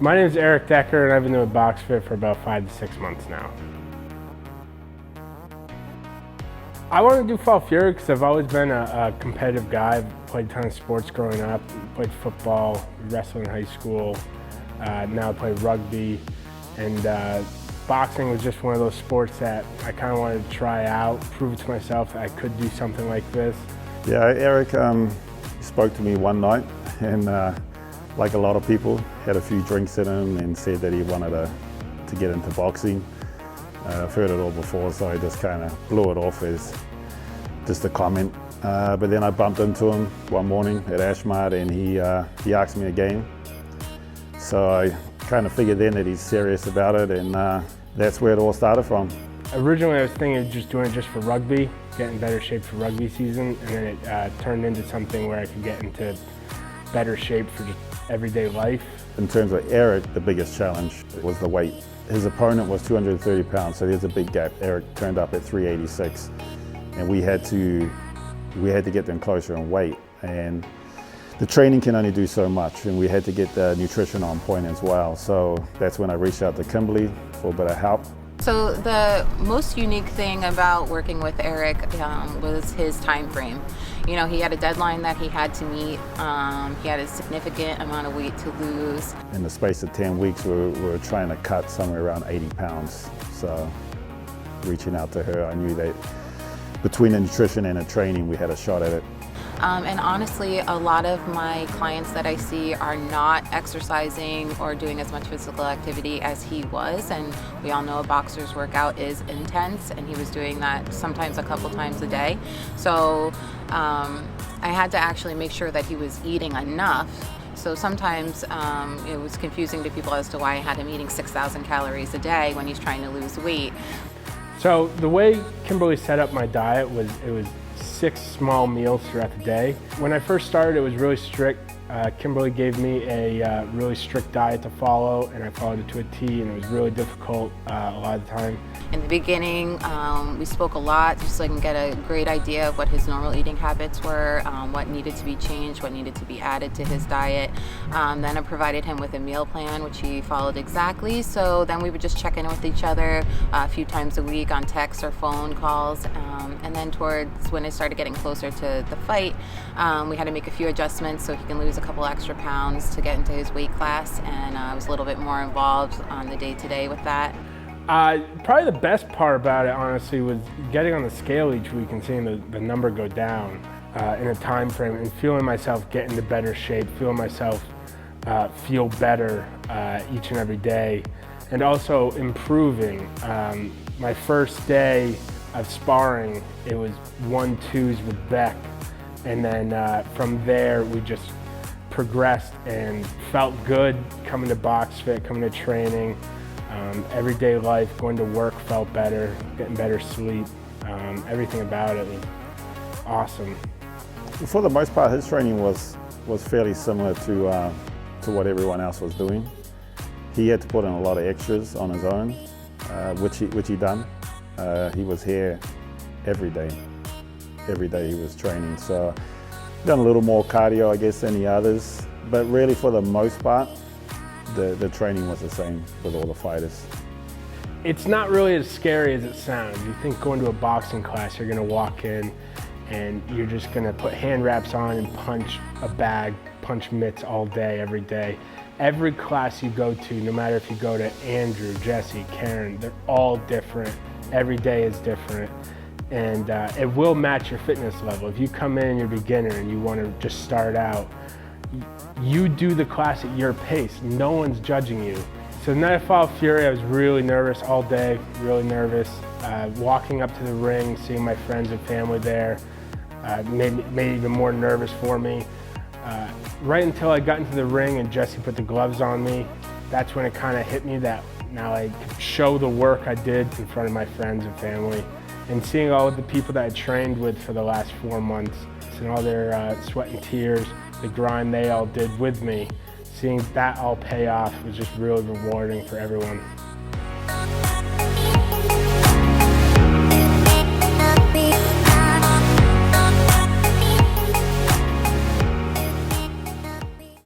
My name is Eric Decker, and I've been doing Boxfit for about 5 to 6 months now. I want to do Fall Fury because I've always been a competitive guy. I've played a ton of sports growing up, played football, wrestled in high school, now I play rugby, and boxing was just one of those sports that I kind of wanted to try out, prove it to myself that I could do something like this. Yeah, Eric spoke to me one night and like a lot of people, had a few drinks in him and said that he wanted to get into boxing. I've heard it all before, so I just kind of blew it off as just a comment. But then I bumped into him one morning at Ashmart and he asked me again. So I kind of figured then that he's serious about it, and that's where it all started from. Originally I was thinking of just doing it just for rugby, get in better shape for rugby season, and then it turned into something where I could get into better shape for just everyday life. In terms of Eric, the biggest challenge was the weight. His opponent was 230 pounds, so there's a big gap. Eric turned up at 386, and we had to get them closer in weight. And the training can only do so much, and we had to get the nutrition on point as well. So that's when I reached out to Kimberly for a bit of help. So the most unique thing about working with Eric was his time frame. You know, he had a deadline that he had to meet. He had a significant amount of weight to lose. In the space of 10 weeks, we were trying to cut somewhere around 80 pounds. So reaching out to her, I knew that between the nutrition and the training, we had a shot at it. And honestly, a lot of my clients that I see are not exercising or doing as much physical activity as he was, and we all know a boxer's workout is intense, and he was doing that sometimes a couple times a day. So I had to actually make sure that he was eating enough. So sometimes it was confusing to people as to why I had him eating 6,000 calories a day when he's trying to lose weight. So the way Kimberly set up my diet was, it was 6 small meals throughout the day. When I first started, it was really strict. Kimberly gave me a really strict diet to follow, and I followed it to a T, and it was really difficult a lot of the time. In the beginning, we spoke a lot just so I can get a great idea of what his normal eating habits were, what needed to be changed, what needed to be added to his diet. Then I provided him with a meal plan, which he followed exactly. So then we would just check in with each other a few times a week on text or phone calls. And then towards when it started getting closer to the fight, we had to make a few adjustments so he can lose a couple extra pounds to get into his weight class, and I was a little bit more involved on the day-to-day with that. Probably the best part about it, honestly, was getting on the scale each week and seeing the number go down in a time frame, and feeling myself get into better shape, feeling myself feel better each and every day, and also improving. My first day of sparring, it was 1-2s with Beck, and then from there we just progressed and felt good coming to Boxfit, coming to training. Everyday life, going to work felt better, getting better sleep. Everything about it was awesome. For the most part, his training was fairly similar to what everyone else was doing. He had to put in a lot of extras on his own, which he done. He was here every day. Every day he was training. So done a little more cardio, I guess, than the others. But really, for the most part, the training was the same with all the fighters. It's not really as scary as it sounds. You think going to a boxing class, you're gonna walk in and you're just gonna put hand wraps on and punch a bag, punch mitts all day, every day. Every class you go to, no matter if you go to Andrew, Jesse, Karen, they're all different. Every day is different. And it will match your fitness level. If you come in, you're a beginner and you wanna just start out, you do the class at your pace. No one's judging you. So the night of Fall Fury, I was really nervous all day, really nervous. Walking up to the ring, seeing my friends and family there, made it even more nervous for me. Right until I got into the ring and Jesse put the gloves on me, that's when it kind of hit me that now I could show the work I did in front of my friends and family. And seeing all of the people that I trained with for the last 4 months, seeing all their sweat and tears, the grind they all did with me, seeing that all pay off was just really rewarding for everyone.